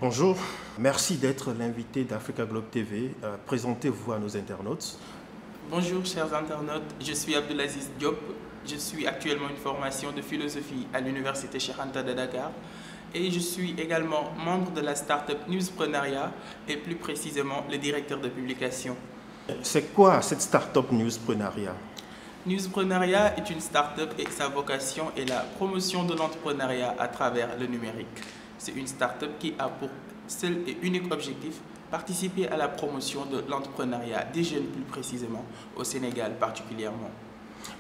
Bonjour, merci d'être l'invité d'Africa Globe TV. Présentez-vous à nos internautes. Bonjour chers internautes, je suis Abdelaziz Diop. Je suis actuellement une formation de philosophie à l'université Cheikh Anta de Dakar et je suis également membre de la start-up Newspreneuriat et plus précisément le directeur de publication. C'est quoi cette start-up Newspreneuriat? Newspreneuriat est une start-up et sa vocation est la promotion de l'entrepreneuriat à travers le numérique. C'est une start-up qui a pour seul et unique objectif participer à la promotion de l'entrepreneuriat des jeunes plus précisément, au Sénégal particulièrement.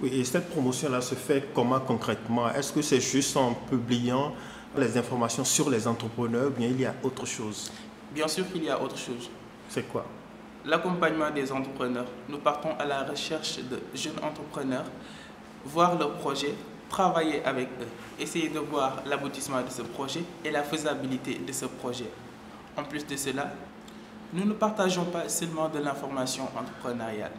Oui, et cette promotion-là se fait comment concrètement? Est-ce que c'est juste en publiant les informations sur les entrepreneurs ou bien il y a autre chose? Bien sûr qu'il y a autre chose. C'est quoi? L'accompagnement des entrepreneurs. Nous partons à la recherche de jeunes entrepreneurs, voir leurs projets, travailler avec eux, essayer de voir l'aboutissement de ce projet et la faisabilité de ce projet. En plus de cela, nous ne partageons pas seulement de l'information entrepreneuriale.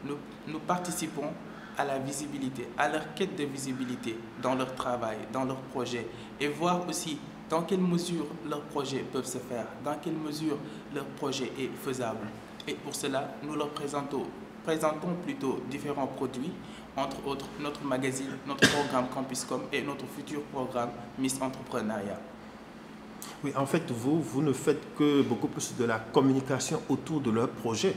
Nous participons à la visibilité, à leur quête de visibilité dans leur travail, dans leurs projets et voir aussi dans quelle mesure leurs projets peuvent se faire, dans quelle mesure leur projet est faisable. Et pour cela, nous leur présentons plutôt différents produits, entre autres notre magazine, notre programme Campuscom et notre futur programme Miss Entrepreneuriat. Oui, en fait, vous ne faites que beaucoup plus de la communication autour de leur projet.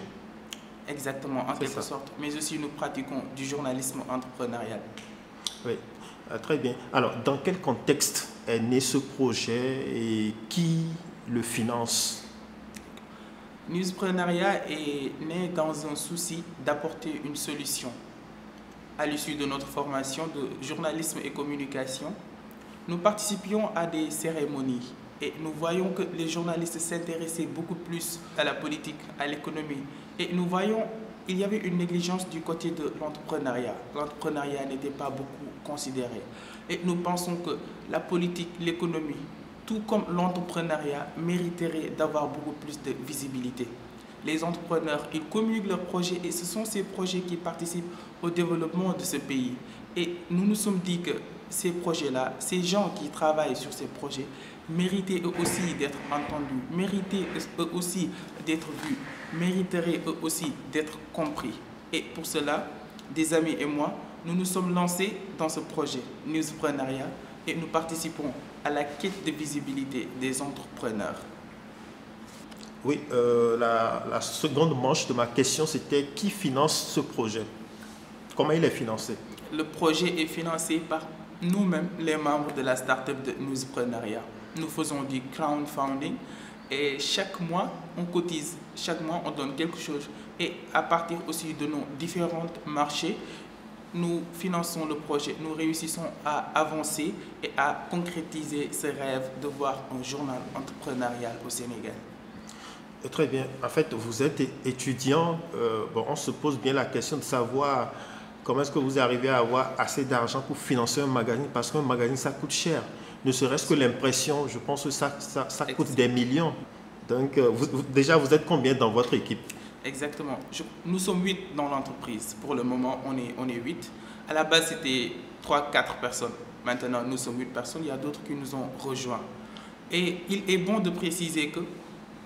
Exactement, en quelque sorte. Mais aussi, nous pratiquons du journalisme entrepreneurial. Oui, très bien. Alors, dans quel contexte est né ce projet et qui le finance? Newspreneuriat est né dans un souci d'apporter une solution. À l'issue de notre formation de journalisme et communication, nous participions à des cérémonies et nous voyons que les journalistes s'intéressaient beaucoup plus à la politique, à l'économie. Et nous voyons qu'il y avait une négligence du côté de l'entrepreneuriat. L'entrepreneuriat n'était pas beaucoup considéré. Et nous pensons que la politique, l'économie, tout comme l'entrepreneuriat, mériterait d'avoir beaucoup plus de visibilité. Les entrepreneurs, ils communiquent leurs projets et ce sont ces projets qui participent au développement de ce pays. Et nous nous sommes dit que ces projets-là, ces gens qui travaillent sur ces projets, méritaient eux aussi d'être entendus, méritaient eux aussi d'être vus, mériteraient eux aussi d'être compris. Et pour cela, des amis et moi, nous nous sommes lancés dans ce projet Newspreneuriat et nous participons à la quête de visibilité des entrepreneurs. Oui, la seconde manche de ma question, c'était qui finance ce projet? Comment il est financé? Le projet est financé par nous-mêmes, les membres de la start-up de Newspreneuriat. Nous faisons du crowdfunding et chaque mois, on cotise. Chaque mois, on donne quelque chose. Et à partir aussi de nos différents marchés, nous finançons le projet. Nous réussissons à avancer et à concrétiser ce rêve de voir un journal entrepreneurial au Sénégal. Très bien. En fait, vous êtes étudiant. On se pose bien la question de savoir comment est-ce que vous arrivez à avoir assez d'argent pour financer un magazine, parce qu'un magazine, ça coûte cher. Ne serait-ce que l'impression, je pense que ça coûte des millions. Donc, déjà, vous êtes combien dans votre équipe? Exactement. Nous sommes 8 dans l'entreprise. Pour le moment, on est 8. À la base, c'était 3-4 personnes. Maintenant, nous sommes 8 personnes. Il y a d'autres qui nous ont rejoints. Et il est bon de préciser que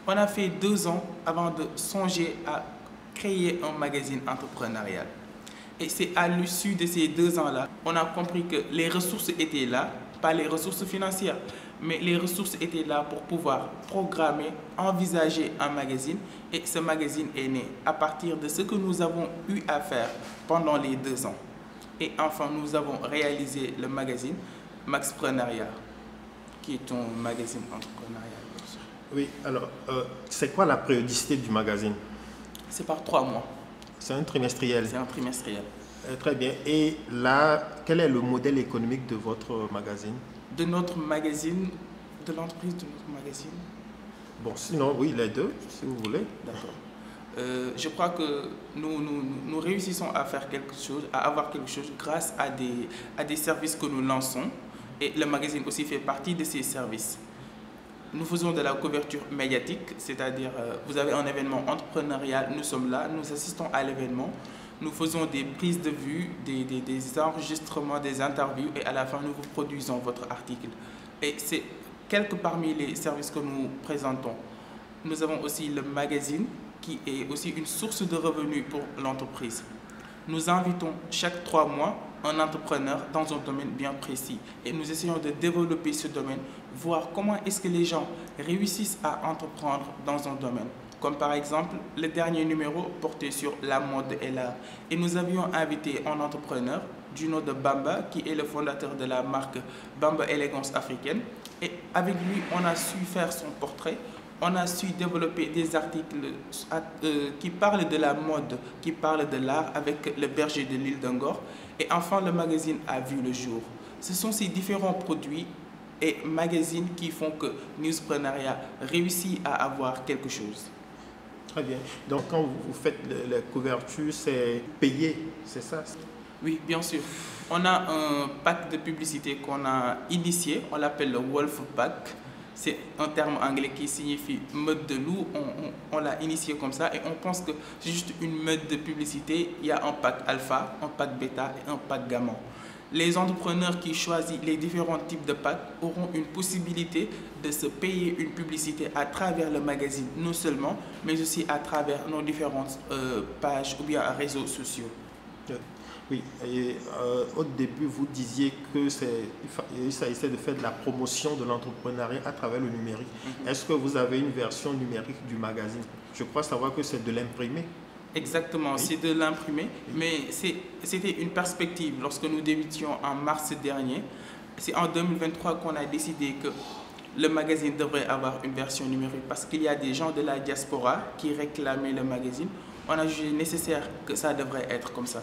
on a fait 2 ans avant de songer à créer un magazine entrepreneurial. Et c'est à l'issue de ces 2 ans-là, on a compris que les ressources étaient là, pas les ressources financières, mais les ressources étaient là pour pouvoir programmer, envisager un magazine. Et ce magazine est né à partir de ce que nous avons eu à faire pendant les 2 ans. Et enfin, nous avons réalisé le magazine Maxpreneuriat, qui est un magazine entrepreneurial. Oui, alors, c'est quoi la périodicité du magazine? C'est par 3 mois. C'est un trimestriel? C'est un trimestriel. Très bien. Et là, quel est le modèle économique de votre magazine? De notre magazine, de l'entreprise de notre magazine? Bon, sinon, oui, les deux, si vous voulez. D'accord. Je crois que nous réussissons à faire quelque chose, à avoir quelque chose grâce à des services que nous lançons. Et le magazine aussi fait partie de ces services. Nous faisons de la couverture médiatique, c'est-à-dire vous avez un événement entrepreneurial, nous sommes là, nous assistons à l'événement, nous faisons des prises de vue, des enregistrements, des interviews et à la fin nous vous produisons votre article. Et c'est quelques parmi les services que nous présentons. Nous avons aussi le magazine qui est aussi une source de revenus pour l'entreprise. Nous invitons chaque 3 mois un entrepreneur dans un domaine bien précis et nous essayons de développer ce domaine, voir comment est-ce que les gens réussissent à entreprendre dans un domaine. Comme par exemple, le dernier numéro portait sur la mode et l'art. Et nous avions invité un entrepreneur du nom de Bamba, qui est le fondateur de la marque Bamba Élégance Africaine. Et avec lui, on a su faire son portrait. On a su développer des articles qui parlent de la mode, qui parlent de l'art avec le berger de l'île d'Angor. Et enfin, le magazine a vu le jour. Ce sont ces différents produits et magazines qui font que Newsprenariat réussit à avoir quelque chose. Très bien. Donc, quand vous faites la couverture, c'est payé, c'est ça? Oui, bien sûr. On a un pack de publicité qu'on a initié, on l'appelle le Wolf Pack. C'est un terme anglais qui signifie meute de loup. On l'a initié comme ça et on pense que c'est juste une meute de publicité. Il y a un pack alpha, un pack bêta et un pack gamma. Les entrepreneurs qui choisissent les différents types de packs auront une possibilité de se payer une publicité à travers le magazine, non seulement, mais aussi à travers nos différentes pages ou bien réseaux sociaux. Oui, et au début, vous disiez que ça essaie de faire de la promotion de l'entrepreneuriat à travers le numérique. Est-ce que vous avez une version numérique du magazine? Je crois savoir que c'est de l'imprimé. Exactement, oui. C'est de l'imprimé, oui. Mais c'était une perspective lorsque nous débutions en mars dernier. C'est en 2023 qu'on a décidé que le magazine devrait avoir une version numérique parce qu'il y a des gens de la diaspora qui réclamaient le magazine. On a jugé nécessaire que ça devrait être comme ça.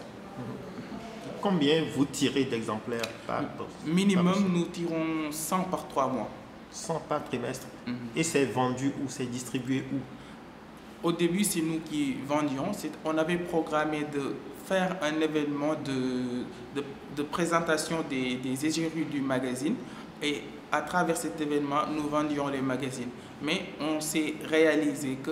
Combien vous tirez d'exemplaires par Minimum, nous tirons 100 par 3 mois. 100 par trimestre. Et c'est vendu où? C'est distribué où? Au début, c'est nous qui vendions. On avait programmé de faire un événement de présentation des égéries du magazine. Et à travers cet événement, nous vendions les magazines. Mais on s'est réalisé que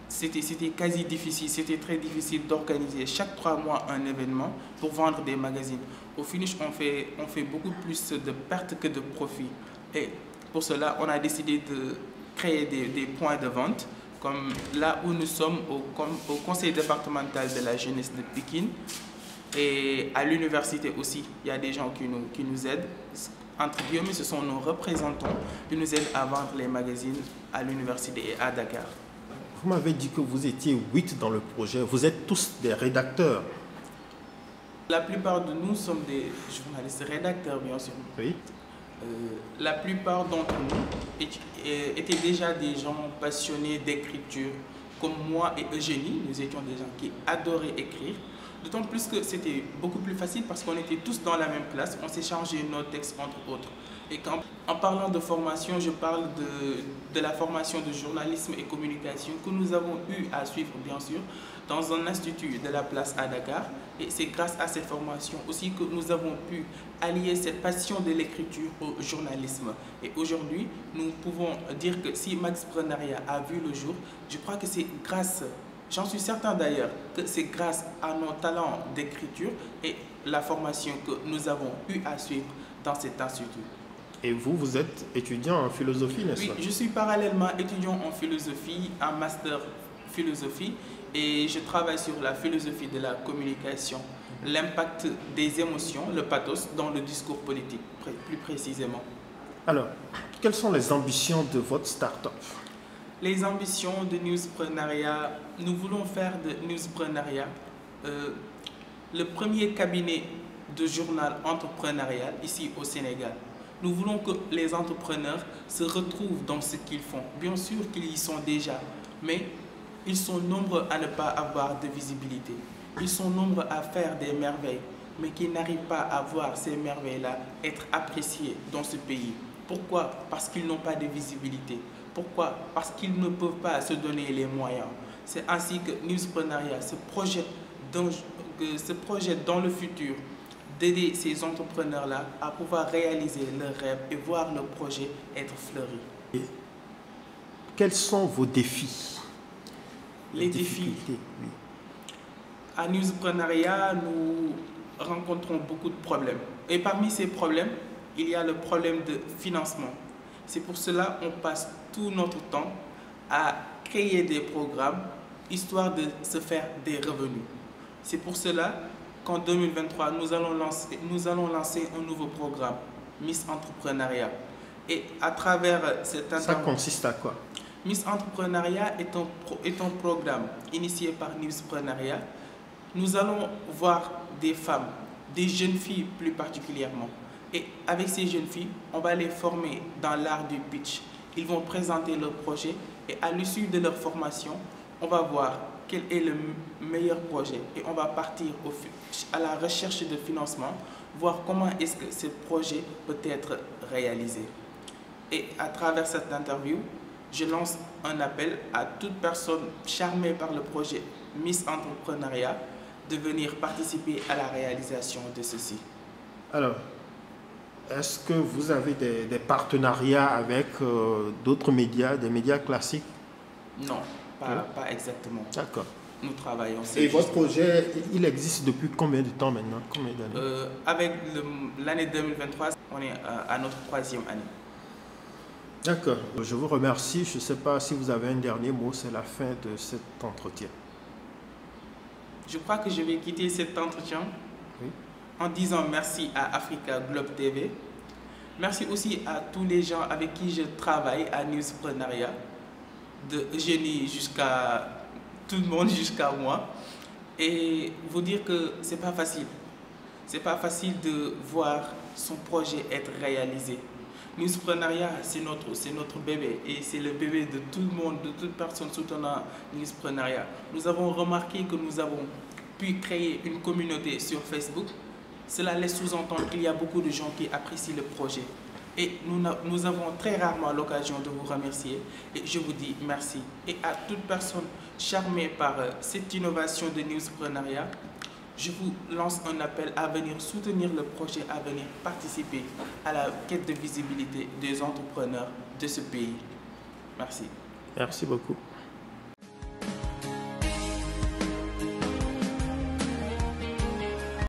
c'était quasi difficile, c'était très difficile d'organiser chaque 3 mois un événement pour vendre des magazines. Au finish, on fait beaucoup plus de pertes que de profits. Et pour cela, on a décidé de créer des points de vente, comme là où nous sommes au conseil départemental de la jeunesse de Pékin et à l'université aussi. Il y a des gens qui nous aident. Entre guillemets, ce sont nos représentants qui nous aident à vendre les magazines à l'université et à Dakar. Vous m'avez dit que vous étiez 8 dans le projet. Vous êtes tous des rédacteurs. La plupart de nous sommes des journalistes rédacteurs, bien sûr. Oui. La plupart d'entre nous étaient déjà des gens passionnés d'écriture, comme moi et Eugénie. Nous étions des gens qui adoraient écrire. D'autant plus que c'était beaucoup plus facile parce qu'on était tous dans la même classe. On s'échangeait nos textes entre autres. Et en parlant de formation, je parle de la formation de journalisme et communication que nous avons eu à suivre, bien sûr, dans un institut de la place à Dakar. Et c'est grâce à cette formation aussi que nous avons pu allier cette passion de l'écriture au journalisme. Et aujourd'hui, nous pouvons dire que si Newsprenariat a vu le jour, je crois que c'est grâce, j'en suis certain d'ailleurs, que c'est grâce à nos talents d'écriture et la formation que nous avons eu à suivre dans cet institut. Et vous êtes étudiant en philosophie, n'est-ce pas? Oui, je suis parallèlement étudiant en philosophie, en master philosophie, et je travaille sur la philosophie de la communication, l'impact des émotions, le pathos, dans le discours politique, plus précisément. Alors, quelles sont les ambitions de votre start-up? Les ambitions de Newsprenariat, nous voulons faire de Newsprenariat le premier cabinet de journal entrepreneurial ici au Sénégal. Nous voulons que les entrepreneurs se retrouvent dans ce qu'ils font. Bien sûr qu'ils y sont déjà, mais ils sont nombreux à ne pas avoir de visibilité. Ils sont nombreux à faire des merveilles, mais qui n'arrivent pas à voir ces merveilles-là être appréciées dans ce pays. Pourquoi? Parce qu'ils n'ont pas de visibilité. Pourquoi? Parce qu'ils ne peuvent pas se donner les moyens. C'est ainsi que Newsprenariat se projette dans le futur d'aider ces entrepreneurs-là à pouvoir réaliser leurs rêves et voir leur projet être fleuri. Et quels sont vos défis? Les défis. Oui. À Newsprenariat, nous rencontrons beaucoup de problèmes. Et parmi ces problèmes, il y a le problème de financement. C'est pour cela qu'on passe tout notre temps à créer des programmes, histoire de se faire des revenus. C'est pour cela qu'en 2023, nous allons lancer un nouveau programme, Miss Entrepreneuriat. Et à travers cette Ça consiste à quoi? Miss Entrepreneuriat est un programme initié par Newspreneuriat. Nous allons voir des femmes, des jeunes filles plus particulièrement. Et avec ces jeunes filles, on va les former dans l'art du pitch. Ils vont présenter leur projet et à l'issue de leur formation, on va voir quel est le meilleur projet et on va partir à la recherche de financement, voir comment est-ce que ce projet peut être réalisé. Et à travers cette interview, je lance un appel à toute personne charmée par le projet Miss Entrepreneuriat de venir participer à la réalisation de ceci. Alors, est-ce que vous avez des partenariats avec d'autres médias, des médias classiques? Non, pas exactement. D'accord. Nous travaillons. Et votre projet, il existe depuis combien de temps maintenant? Combien d'années? Avec l'année 2023, on est à notre 3e année. D'accord. Je vous remercie. Je ne sais pas si vous avez un dernier mot, c'est la fin de cet entretien. Je crois que je vais quitter cet entretien en disant merci à Africa Globe TV. Merci aussi à tous les gens avec qui je travaille à Newspreneuriat, de Eugénie jusqu'à tout le monde, jusqu'à moi. Et vous dire que c'est pas facile. C'est pas facile de voir son projet être réalisé. Newspreneuriat, c'est notre bébé et c'est le bébé de tout le monde, de toute personne soutenant Newspreneuriat. Nous avons remarqué que nous avons pu créer une communauté sur Facebook. Cela laisse sous-entendre qu'il y a beaucoup de gens qui apprécient le projet. Et nous avons très rarement l'occasion de vous remercier. Et je vous dis merci. Et à toute personne charmée par cette innovation de Newspreneuriat, je vous lance un appel à venir soutenir le projet, à venir participer à la quête de visibilité des entrepreneurs de ce pays. Merci. Merci beaucoup.